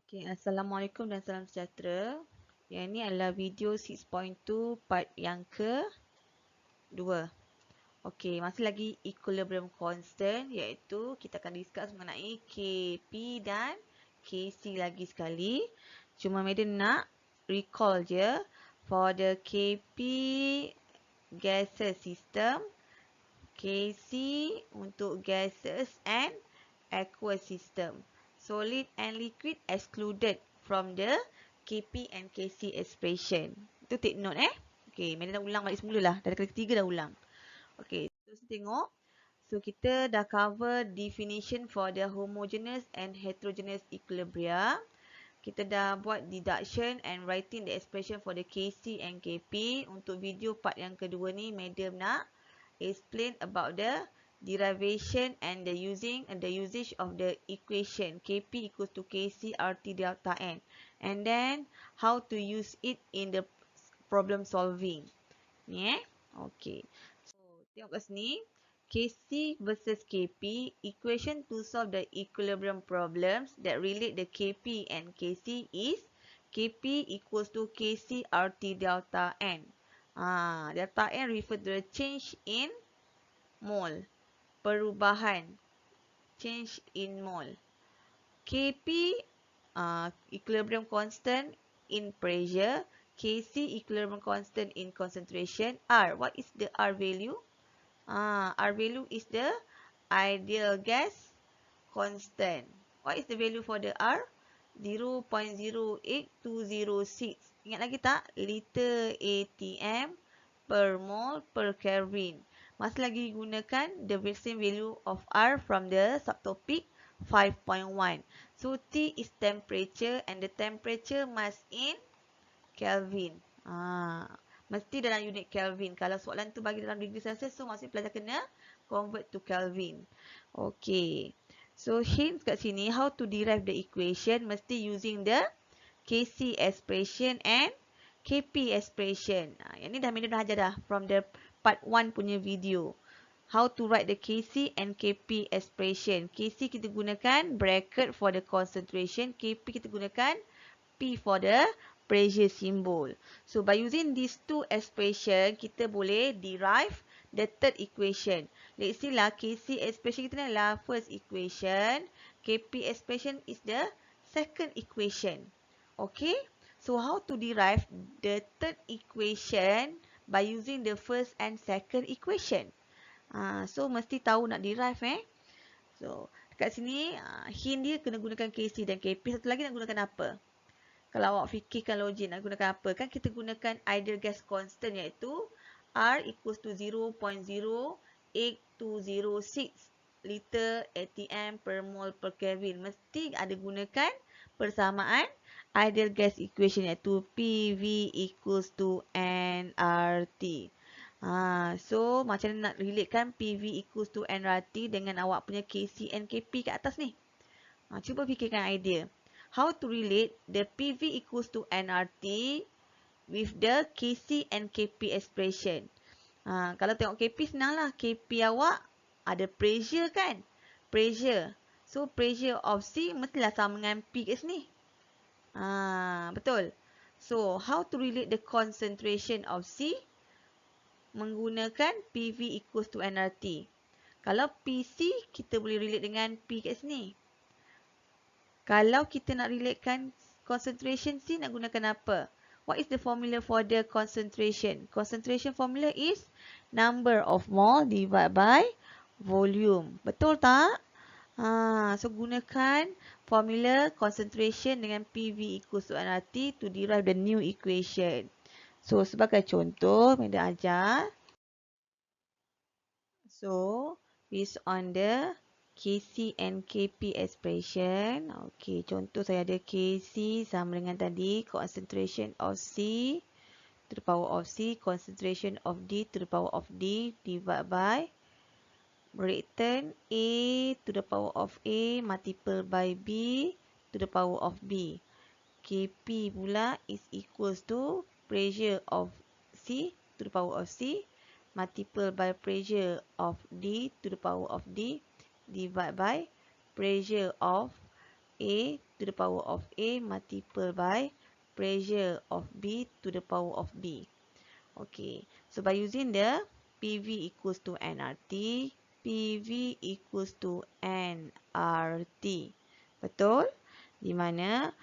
Okey, Assalamualaikum dan salam sejahtera. Yang ini adalah video 6.2 part yang kedua. Okey, masih lagi equilibrium constant iaitu kita akan discuss mengenai Kp dan Kc lagi sekali. Cuma Madam nak recall je for the Kp gaseous system, Kc untuk gases and aqueous system. Solid and liquid excluded from the Kp and Kc expression. Itu take note Okey, Madam dah ulang balik semula lah. Dari kali ketiga dah ulang. Okey, terus tengok. So, kita dah cover definition for the homogeneous and heterogeneous equilibria. Kita dah buat deduction and writing the expression for the Kc and Kp. Untuk video part yang kedua ni, Madam nak explain about the derivation and the usage of the equation Kp equals to Kc RT delta N, and then how to use it in the problem solving. Ni okey. So tengok kat sini, Kc versus Kp, equation to solve the equilibrium problems that relate the Kp and Kc is Kp equals to Kc RT delta N. Delta N refer to the change in mole. Perubahan. Change in mole. Kp equilibrium constant in pressure. Kc equilibrium constant in concentration. R. What is the R value? R value is the ideal gas constant. What is the value for the R? 0.08206. Ingat lagi tak? Liter ATM per mole per Kelvin. Masih lagi gunakan the same value of R from the subtopic 5.1. So T is temperature and the temperature must in Kelvin. Mesti dalam unit Kelvin. Kalau soalan tu bagi dalam degree Celsius, so maksudnya pelajar kena convert to Kelvin. Okay. So hints kat sini, how to derive the equation, mesti using the Kc expression and Kp expression. Yang ni dah Madam dah ajar dah from the part 1 punya video. How to write the Kc and Kp expression. Kc kita gunakan bracket for the concentration. Kp kita gunakan P for the pressure symbol. So by using these two expression, kita boleh derive the third equation. Let's see lah, Kc expression kita ni adalah first equation. Kp expression is the second equation. Okay? So how to derive the third equation by using the first and second equation? So mesti tahu nak derive So dekat sini hint dia kena gunakan Kc dan Kp. Satu lagi nak gunakan apa? Kalau awak fikirkan logik nak gunakan apa? Kan kita gunakan ideal gas constant iaitu R equals to 0.08206 liter ATM per mole per Kelvin. Mesti ada gunakan persamaan ideal gas equation iaitu PV equals to nRT. So macam mana nak relatekan PV equals to nRT dengan awak punya Kc and Kp kat atas ni? Cuba fikirkan idea. How to relate the PV equals to nRT with the Kc and Kp expression. Kalau tengok Kp senang lah. Kp awak ada pressure kan? Pressure. So pressure of C mestilah sama dengan P kat sini. Betul. So how to relate the concentration of C? Menggunakan PV equals to nRT. Kalau PC kita boleh relate dengan P kat sini. Kalau kita nak relatekan concentration C, nak gunakan apa? What is the formula for the concentration? Concentration formula is number of mole divided by volume. Betul tak? So gunakan formula concentration dengan PV equals to nRT to derive the new equation. So sebagai contoh, Madam ajar. So based on the Kc and Kp expression. Okey, contoh saya ada Kc sama dengan tadi concentration of C to the power of C, concentration of D to the power of D divided by reactant A to the power of A multiple by B to the power of B. Kp pula is equals to pressure of C to the power of C multiple by pressure of D to the power of D divided by pressure of A to the power of A multiplied by pressure of B to the power of B. Okay, so by using the PV equals to nRT, PV equals to nRT. Betul? Di mana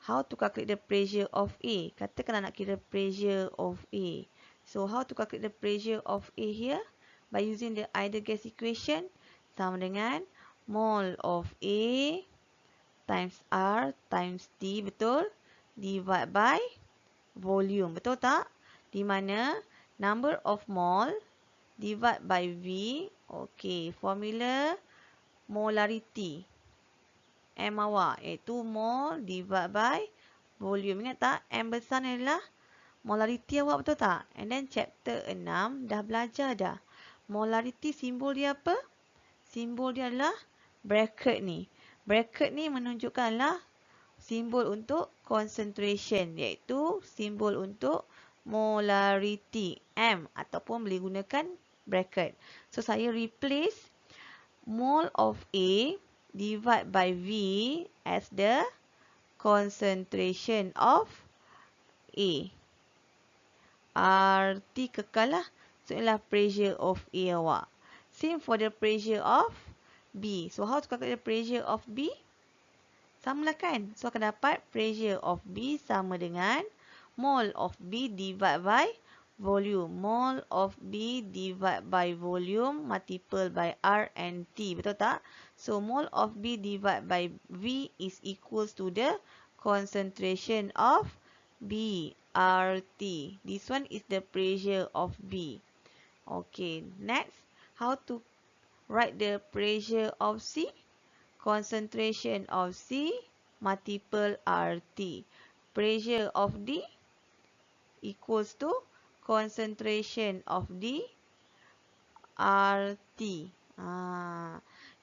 how to calculate the pressure of A? Katakanlah nak kira pressure of A. So how to calculate the pressure of A here? By using the ideal gas equation sama dengan mole of A times R times T, betul? Divide by volume, betul tak? Di mana number of mole divide by V. Okey, formula molarity. M awak iaitu mole divide by volume. Ingat tak? M besar ni adalah molarity awak, betul tak? And then chapter 6 dah belajar dah. Molarity simbol dia apa? Simbol dia adalah bracket ni. Bracket ni menunjukkanlah simbol untuk concentration, iaitu simbol untuk molarity M, ataupun boleh gunakan bracket. So saya replace mole of A divide by V as the concentration of A. RT kekal lah. So inilah pressure of A awak. Same for the pressure of B. So how to calculate the pressure of B? Sama lah kan? So akan dapat pressure of B sama dengan mole of B divide by volume. Mole of B divide by volume multiplied by R and T. Betul tak? So mole of B divide by V is equals to the concentration of B, RT. This one is the pressure of B. Okay, next. How to write the pressure of C? Concentration of C multiple RT. Pressure of D equals to concentration of D RT.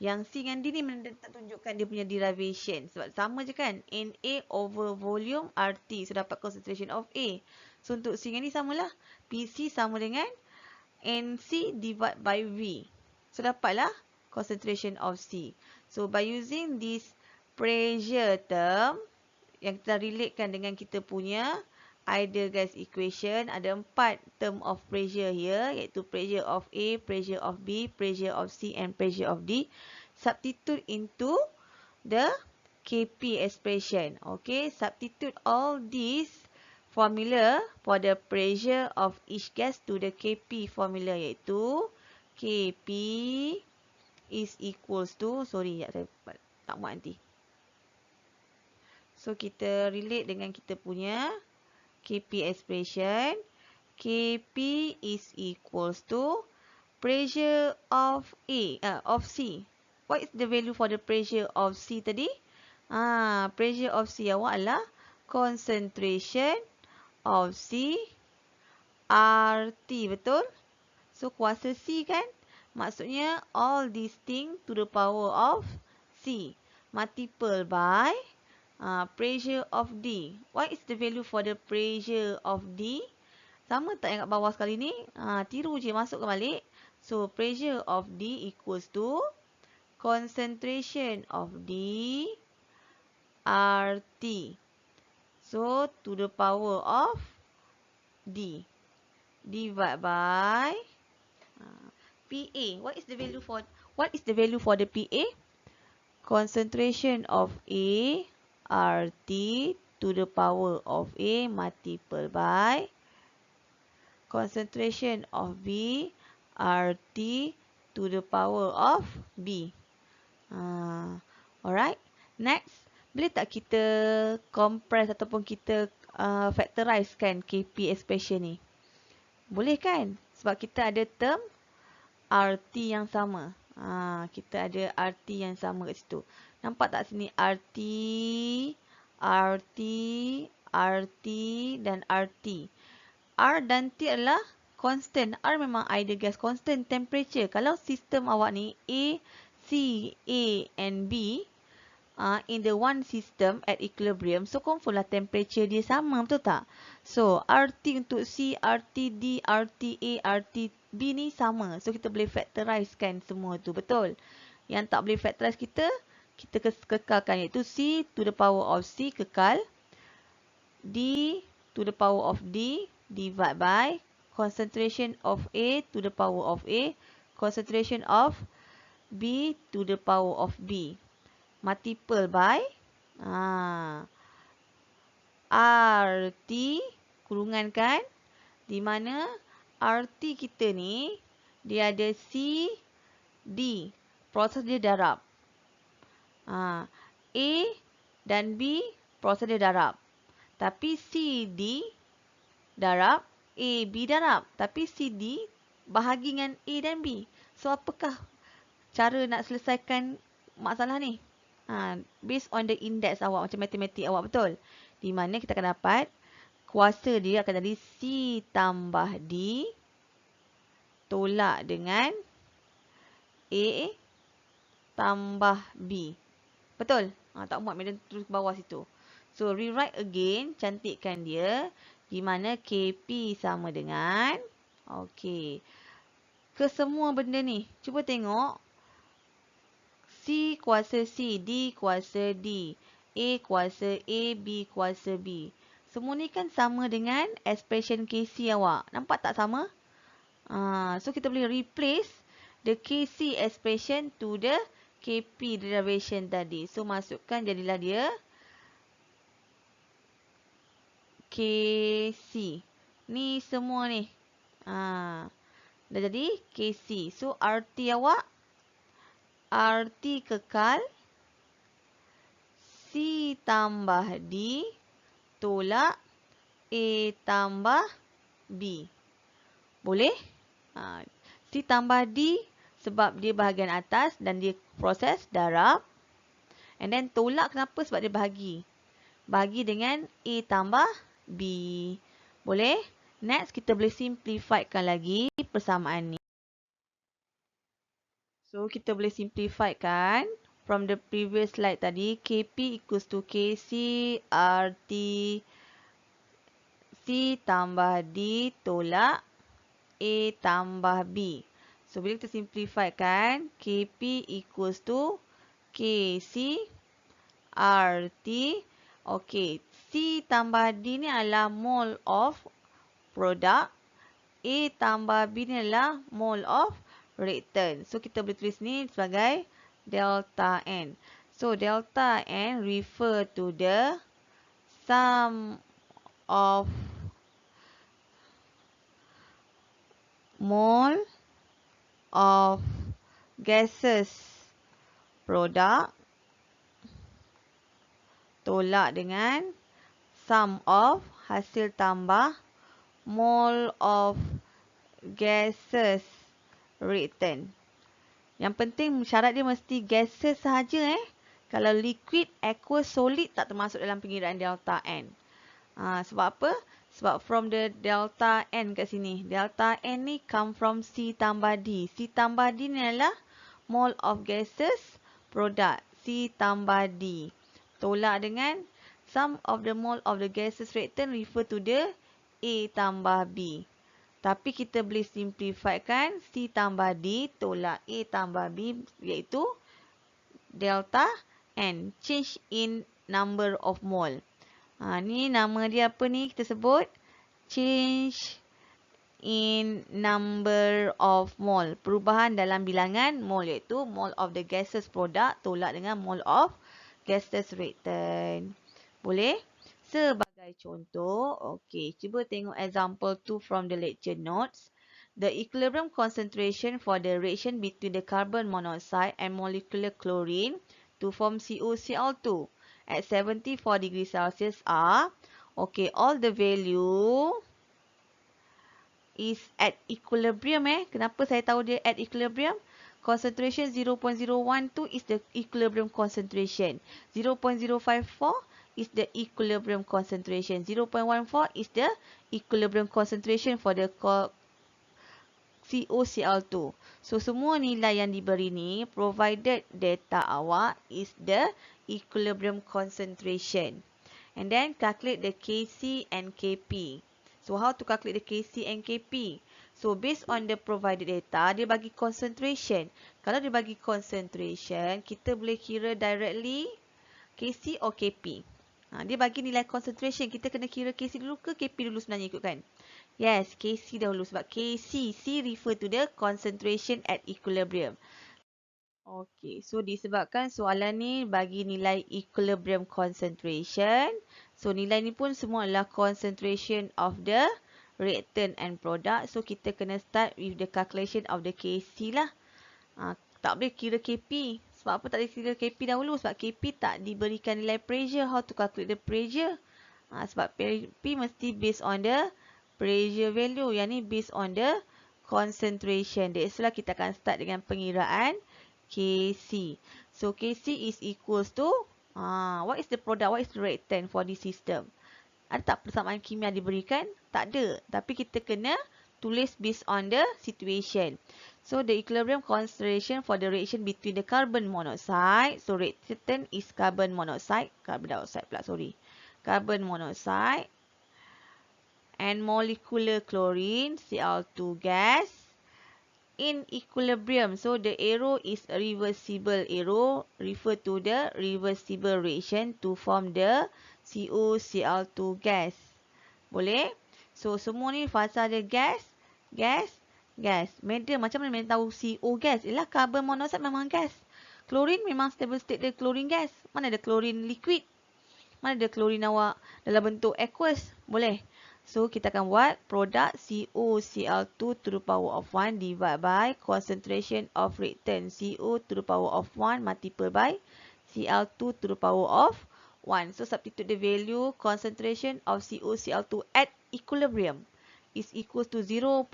Yang C dengan D ni tak tunjukkan dia punya derivation. Sebab sama je kan. NA over volume RT. So dapat concentration of A. So untuk C dengan D samalah. PC sama dengan NC divide by V. So dapatlah concentration of C. So by using this pressure term yang kita relatekan dengan kita punya ideal gas equation, ada 4 term of pressure here, iaitu pressure of A, pressure of B, pressure of C and pressure of D. Substitute into the Kp expression. Okay, substitute all these formula for the pressure of each gas to the Kp formula, iaitu Kp is equals to, sorry, saya tak muat nanti. So, kita relate dengan kita punya Kp expression. Kp is equals to pressure of C. What is the value for the pressure of C tadi? Pressure of C awak adalah concentration of C RT, betul? So, kuasa C kan? Maksudnya, all these things to the power of C. Multiple by pressure of D. What is the value for the pressure of D? Sama tak yang kat bawah sekali ni? Tiru je, masukkan balik. So, pressure of D equals to concentration of D RT. So, to the power of D. Divide by PA. What is the value for the PA? Concentration of A RT to the power of A multiplied by concentration of B RT to the power of B. Alright. Next, boleh tak kita compress ataupun kita factorize kan Kp expression ni? Boleh kan? Sebab kita ada term RT yang sama. Kita ada RT yang sama kat situ. Nampak tak sini? RT, RT, RT dan RT. R dan T adalah constant. R memang ideal gas constant temperature. Kalau sistem awak ni A, C, A and B in the one system at equilibrium, so confirm lah temperature dia sama, betul tak? So, RT untuk C, RT D, RT A, RT B ni sama. So, kita boleh factorize kan semua tu, betul? Yang tak boleh factorize kita, kita kekalkan, iaitu C to the power of C kekal, D to the power of D divide by concentration of A to the power of A, concentration of B to the power of B. Multiple by RT kurungan kan, di mana RT kita ni dia ada C, D. Proses dia darab. A dan B proses dia darab. Tapi C, D darab, A, B darab. Tapi C, D bahagi dengan A dan B. So, apakah cara nak selesaikan masalah ni? Based on the index awak, macam matematik awak, betul? Di mana kita akan dapat kuasa dia akan jadi C tambah D tolak dengan A tambah B. Betul? Tak muat, medan terus ke bawah situ. So, rewrite again, cantikkan dia. Di mana KP sama dengan, ke semua benda ni. Cuba tengok. C kuasa C, D kuasa D, A kuasa A, B kuasa B. Semua ni kan sama dengan expression KC awak. Nampak tak sama? So, kita boleh replace the KC expression to the KP derivation tadi. So, masukkan jadilah dia KC. Ni semua ni. Dah jadi KC. So, RT awak, RT kekal C tambah D tolak A tambah B. Boleh? C tambah D sebab dia bahagian atas dan dia proses darab. And then tolak kenapa? Sebab dia bahagi. Bahagi dengan A tambah B. Boleh? Next, kita boleh simplifikan lagi persamaan ni. So, kita boleh simplifikan from the previous slide tadi. KP equals to KC RT C tambah D tolak A tambah B. So, bila kita simplifikan, KP equals to KC RT. C tambah D ni adalah mole of product. A tambah B ni adalah mole of reactant. So, kita boleh tulis ni sebagai delta N. So, delta N refer to the sum of mole of gases product tolak dengan sum of hasil tambah mole of gases reactant. Yang penting syarat dia mesti gases sahaja. Kalau liquid, aqueous, solid tak termasuk dalam pengiraan delta N. Sebab apa? Sebab from the delta N kat sini. Delta N ni come from C tambah D. C tambah D ni adalah mole of gases product. C tambah D. Tolak dengan sum of the mole of the gases reactant refer to the A tambah B. Tapi kita boleh simplifikan C tambah D tolak A tambah B iaitu delta N. Change in number of mole. Ni nama dia apa ni kita sebut? Change in number of mole. Perubahan dalam bilangan mole iaitu mole of the gases product tolak dengan mole of gases reactant. Boleh? Sebagai contoh, cuba tengok example 2 from the lecture notes. The equilibrium concentration for the reaction between the carbon monoxide and molecular chlorine to form CuCl2 at 74 degrees Celsius are, all the value is at equilibrium. Kenapa saya tahu dia at equilibrium? Concentration 0.012 is the equilibrium concentration. 0.054 is the equilibrium concentration. 0.14 is the equilibrium concentration for the CuCl2. So, semua nilai yang diberi ni, provided data awak is the equilibrium concentration. And then, calculate the Kc and Kp. So, how to calculate the Kc and Kp? So, based on the provided data, dia bagi concentration. Kalau dia bagi concentration, kita boleh kira directly Kc or Kp. Dia bagi nilai concentration. Kita kena kira Kc dulu ke Kp dulu sebenarnya ikutkan? Yes, Kc dahulu sebab Kc, C refer to the concentration at equilibrium. Okay, so disebabkan soalan ni bagi nilai equilibrium concentration. So, nilai ni pun semua adalah concentration of the reactant and product. So, kita kena start with the calculation of the Kc lah. Tak boleh kira Kp. Sebab apa tak boleh kira Kp dahulu? Sebab Kp tak diberikan nilai pressure. How to calculate the pressure? Sebab P mesti based on the pressure value. Yang ni based on the concentration. That's why kita akan start dengan pengiraan Kc. So, Kc is equals to, what is the product? What is the reactant for this system? Ada tak persamaan kimia diberikan? Tak ada. Tapi kita kena tulis based on the situation. So, the equilibrium concentration for the reaction between the carbon monoxide. So, reactant is carbon monoxide. Carbon dioxide pula, sorry. Carbon monoxide. And molecular chlorine, Cl2 gas. In equilibrium. So, the arrow is a reversible arrow. Refer to the reversible reaction to form the COCl2 gas. Boleh? So, semua ni fasa dia gas, gas, gas. Medium, macam mana kita tahu CO gas? Ialah carbon monoxide memang gas. Chlorine memang stable state dia chlorine gas. Mana ada chlorine liquid? Mana ada chlorine awak dalam bentuk aqueous? Boleh. So, kita akan buat produk COCl2 to the power of 1 divided by concentration of reactant CO to the power of 1 multiplied by Cl2 to the power of 1. So, substitute the value concentration of COCl2 at equilibrium is equals to 0.14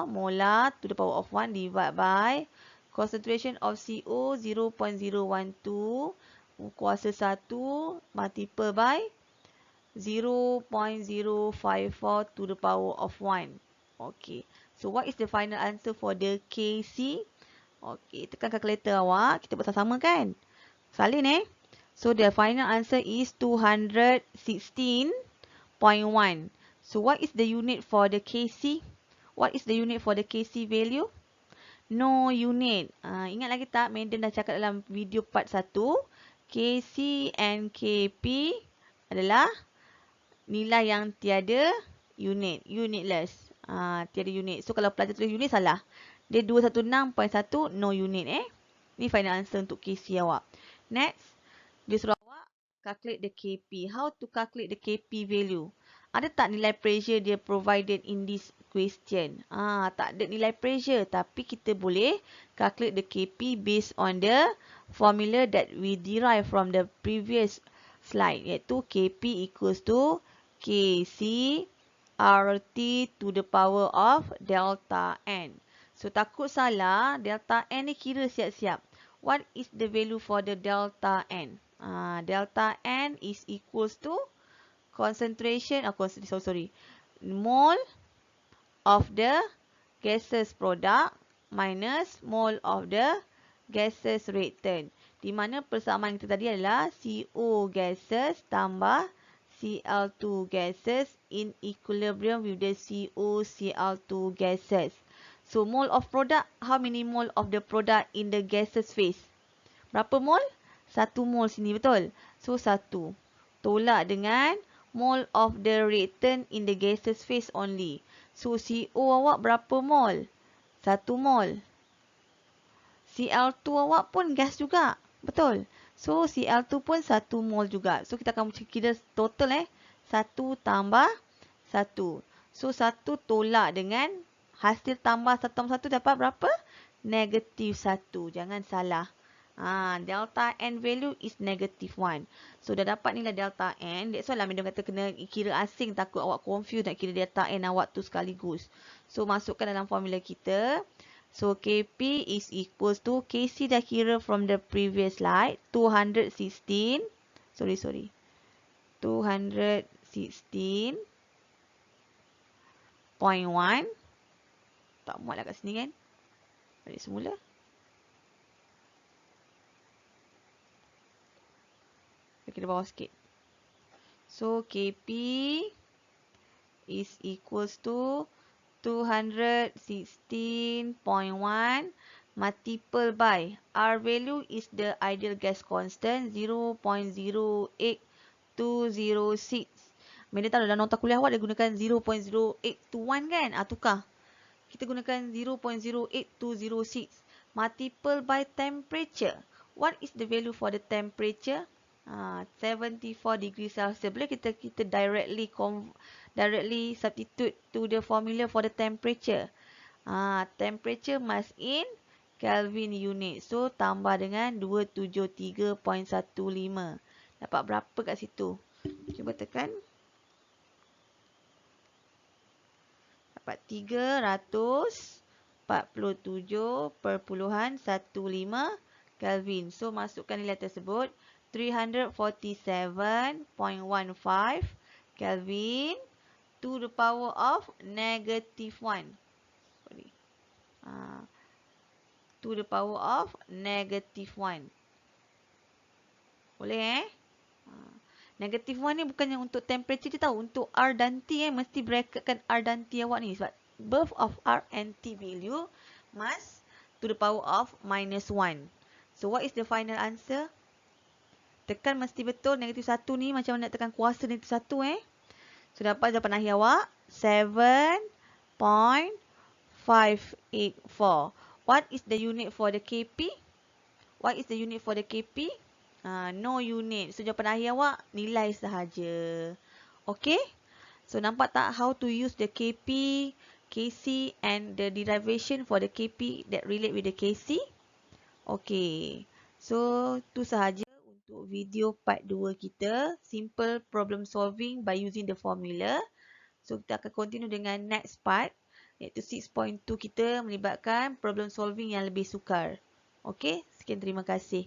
molar to the power of 1 divided by concentration of CO 0.012 kuasa 1 multiplied by 0.054 to the power of 1. Okay. So, what is the final answer for the Kc? Okay. Tekan kalkulator awak. Kita buat sama-sama kan? Salin So, the final answer is 216.1. So, what is the unit for the Kc? What is the unit for the Kc value? No unit. Ingat lagi tak? Madam dah cakap dalam video part 1. Kc and Kp adalah nilai yang tiada unit. Unitless. Tiada unit. So, kalau pelajar tulis unit, salah. Dia 216.1, no unit Ni final answer untuk Kc awak. Next. Dia suruh awak calculate the Kp. How to calculate the Kp value? Ada tak nilai pressure dia provided in this question? Tak ada nilai pressure. Tapi kita boleh calculate the Kp based on the formula that we derive from the previous slide. Iaitu Kp equals to Kc RT to the power of delta N. So, takut salah, delta N ni kira siap-siap. What is the value for the delta N? Delta N is equals to concentration, mole of the gaseous product minus mole of the gaseous reactant. Di mana persamaan kita tadi adalah CO gases tambah Cl2 gases in equilibrium with the COCl2 gases. So, mole of product, how many mole of the product in the gaseous phase? Berapa mole? 1 mole sini, betul? So, 1. Tolak dengan mole of the reactant in the gaseous phase only. So, CO awak berapa mole? 1 mole. Cl2 awak pun gas juga. Betul? So, Cl2 pun 1 mol juga. So, kita akan kira total 1 tambah 1. So, 1 tolak dengan hasil tambah 1 tambah 1 dapat berapa? Negatif 1. Jangan salah. Delta N value is negative 1. So, dah dapat nilai delta N. That's why lah Madam kata kena kira asing. Takut awak confused nak kira delta N awak tu sekaligus. So, masukkan dalam formula kita. So, Kp is equals to, Kc dah kira from the previous slide, 216. Sorry. 216.1. Tak muat lah kat sini kan? Balik semula. Kita bawah sikit. So, Kp is equals to 216.1 multiple by R value is the ideal gas constant 0.08206. Bila tahu dalam nota kuliah awak dia gunakan 0.0821 kan? Tukar. Kita gunakan 0.08206 multiple by temperature. What is the value for the temperature? 74 degrees Celsius. Boleh kita directly substitute to the formula for the temperature. Temperature must in Kelvin unit. So tambah dengan 273.15. Dapat berapa kat situ? Cuba tekan. Dapat 347.15 Kelvin. So masukkan nilai tersebut 347.15 Kelvin to the power of negative 1. Sorry. To the power of negative 1. Boleh Negative 1 ni bukannya untuk temperature dia tahu. Untuk R dan T mesti bracketkan R dan T awak ni. Sebab both of R and T value must to the power of minus 1. So what is the final answer? Tekan mesti betul. Negatif 1 ni macam mana nak tekan kuasa negatif 1 So dapat jawapan akhir awak 7.584. What is the unit for the KP? What is the unit for the KP? No unit. So jawapan akhir awak nilai sahaja. Okay? So nampak tak how to use the KP, KC and the derivation for the KP that relate with the KC? Okay. So tu sahaja untuk video part 2 kita. Simple problem solving by using the formula. So kita akan continue dengan next part. Iaitu 6.2 kita melibatkan problem solving yang lebih sukar. Okay? Sekian terima kasih.